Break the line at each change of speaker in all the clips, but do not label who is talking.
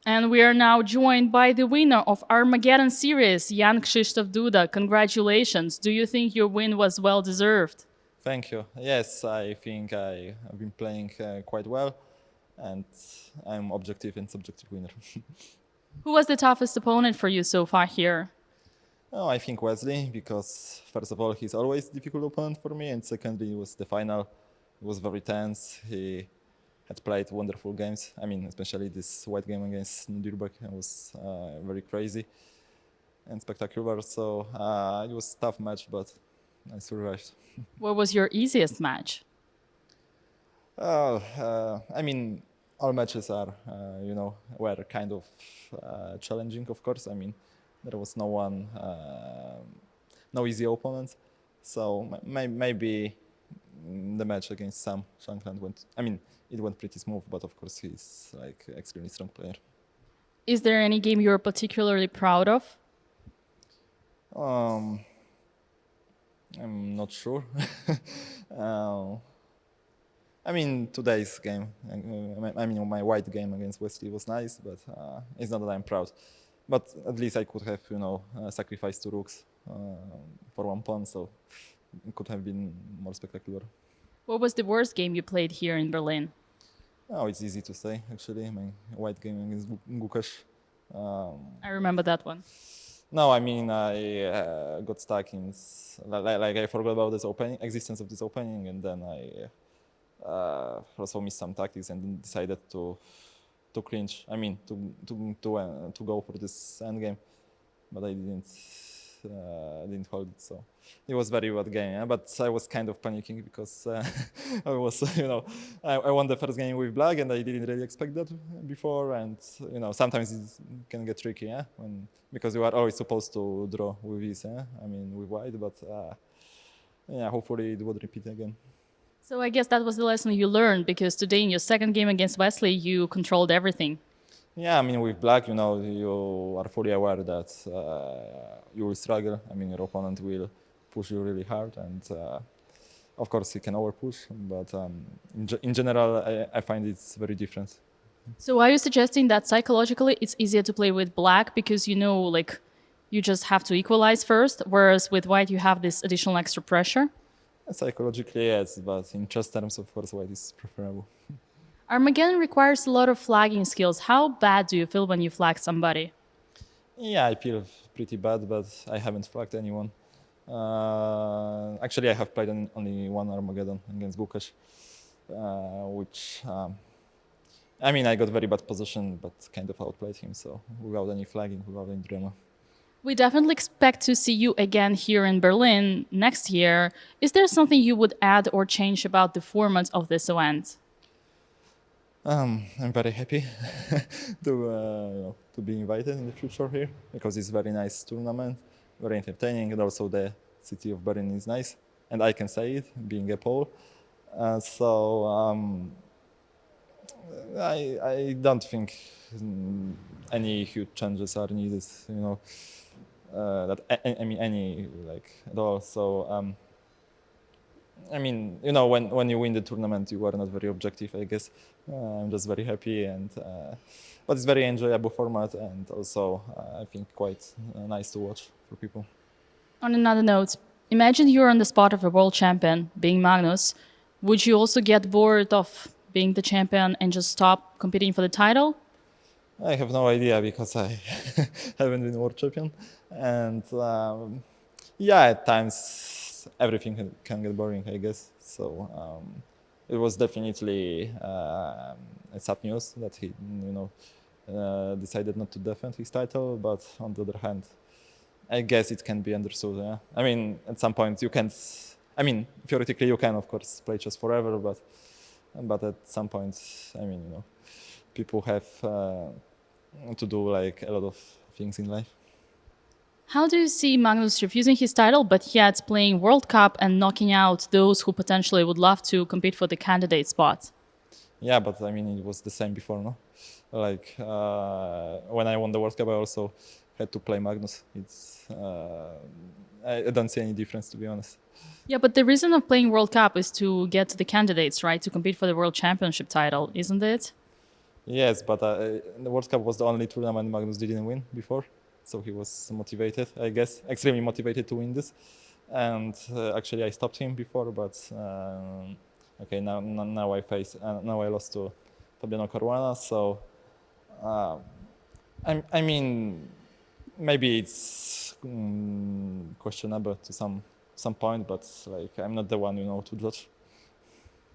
And we are now joined by the winner of Armageddon series, Jan-Krzysztof Duda. Congratulations. Do you think your win was well deserved?
Thank you. Yes, I think I have been playing quite well, and I'm objective and subjective winner.
Who was the toughest opponent for you so far here?
Oh, I think Wesley, because first of all, he's always a difficult opponent for me, and secondly, it was the final. It was very tense. He had played wonderful games. I mean, especially this white game against Nürnberg was very crazy and spectacular. So it was a tough match, but I survived.
What was your easiest match?
I mean, all matches are, were kind of challenging, of course. I mean, there was no easy opponent. So maybe the match against Sam Shankland it went pretty smooth, but of course he's like extremely strong player.
Is there any game you're particularly proud of?
I'm not sure. I mean, today's game, my white game against Wesley was nice, but it's not that I'm proud. But at least I could have, sacrificed two rooks for one pawn, so it could have been more spectacular.
What was the worst game you played here in Berlin?
Oh, it's easy to say, actually. My white game against Gukash.
I remember that one.
No, I mean, I got stuck in, like I forgot about this existence of this opening, and then I also missed some tactics and then decided to clinch. I mean, to go for this endgame, but I didn't hold it. So it was very bad game. Yeah? But I was kind of panicking because I was, I won the first game with black, and I didn't really expect that before. And sometimes it can get tricky, yeah, because you are always supposed to draw with this, yeah? I mean, with white, but yeah, hopefully it would repeat again.
So I guess that was the lesson you learned, because today in your second game against Wesley, you controlled everything.
Yeah, I mean, with black, you are fully aware that you will struggle. I mean, your opponent will push you really hard, and of course, he can overpush. But in general, I find it's very different.
So are you suggesting that psychologically it's easier to play with black because like, you just have to equalize first, whereas with white you have this additional extra pressure?
Psychologically, yes, but in chess terms, of course, white is preferable.
Armageddon requires a lot of flagging skills. How bad do you feel when you flag somebody?
Yeah, I feel pretty bad, but I haven't flagged anyone. Actually, I have played only one Armageddon against Bukash, which, I got very bad position, but kind of outplayed him, so without any flagging, without any drama.
We definitely expect to see you again here in Berlin next year. Is there something you would add or change about the format of this event?
I'm very happy to be invited in the future here, because it's a very nice tournament, very entertaining, and also the city of Berlin is nice, and I can say it, being a Pole. I don't think any huge changes are needed, any like at all. So when you win the tournament, you are not very objective, I guess. I'm just very happy, but it's very enjoyable format, and also I think quite nice to watch for people.
On another note, imagine you're on the spot of a world champion, being Magnus. Would you also get bored of being the champion and just stop competing for the title?
I have no idea, because I haven't been world champion, and yeah, at times everything can get boring, I guess. So it was definitely a sad news that he, decided not to defend his title. But on the other hand, I guess it can be understood. Yeah? I mean, at some point you can't. I mean, theoretically you can, of course, play chess forever, but at some point, people have to do like a lot of things in life.
How do you see Magnus refusing his title, but yet playing World Cup and knocking out those who potentially would love to compete for the candidate spot?
Yeah, but it was the same before, no? Like when I won the World Cup, I also had to play Magnus. I don't see any difference, to be honest.
Yeah, but the reason of playing World Cup is to get to the candidates, right? To compete for the World Championship title, isn't it?
Yes, but the World Cup was the only tournament Magnus didn't win before, so he was motivated, I guess, extremely motivated to win this. And actually, I stopped him before, but okay, now now I lost to Fabiano Caruana. So I mean, maybe it's questionable to some point, but like I'm not the one, to judge.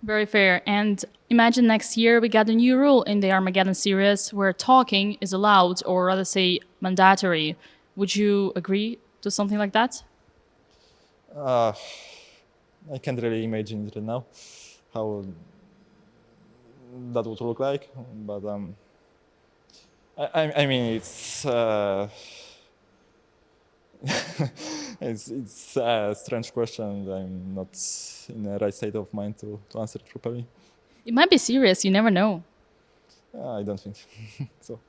Very fair. And imagine next year we got a new rule in the Armageddon series where talking is allowed, or rather say mandatory. Would you agree to something like that?
I can't really imagine it right now how that would look like, but I mean it's it's a strange question, and I'm not in the right state of mind to answer it properly.
It might be serious, you never know.
I don't think so.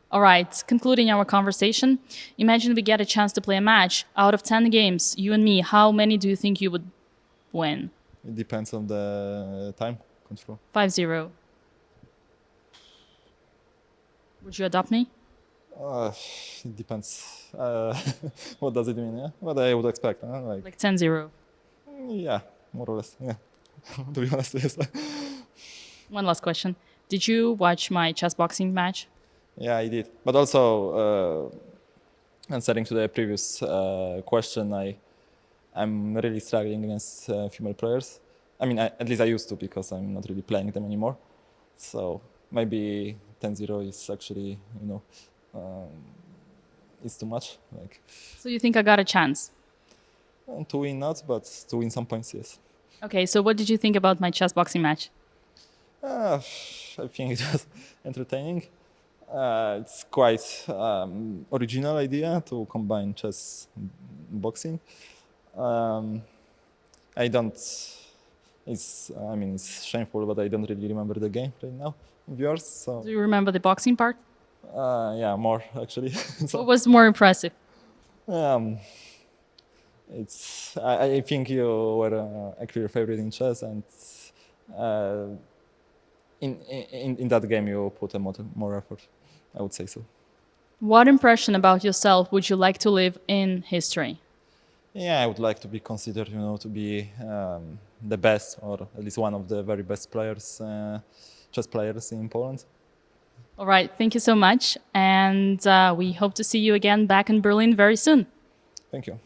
All right, concluding our conversation, imagine we get a chance to play a match. Out of 10 games, you and me, how many do you think you would win?
It depends on the time control.
5-0. Would you adopt me?
It depends. What does it mean? Yeah, what I would expect.
Like 10-0.
Yeah, more or less. Yeah, to be honest, yes.
One last question. Did you watch my chess boxing match?
Yeah, I did. But also, answering to the previous question, I'm really struggling against female players. I mean, at least I used to, because I'm not really playing them anymore. So maybe 10-0 is actually, it's too much. Like
So you think I got a chance?
to win not, but to win some points, yes.
Okay, so what did you think about my chess boxing match?
I think it was entertaining. It's quite original idea to combine chess and boxing. I don't. It's shameful, but I don't really remember the game right now of yours. So
Do you remember the boxing part?
yeah, more actually. So
What was more impressive?
I think you were a clear favorite in chess, and in that game you put a more effort. I would say so.
What impression about yourself would you like to leave in history?
Yeah, I would like to be considered, to be the best, or at least one of the very best players, chess players in Poland.
All right, thank you so much. And we hope to see you again back in Berlin very soon.
Thank you.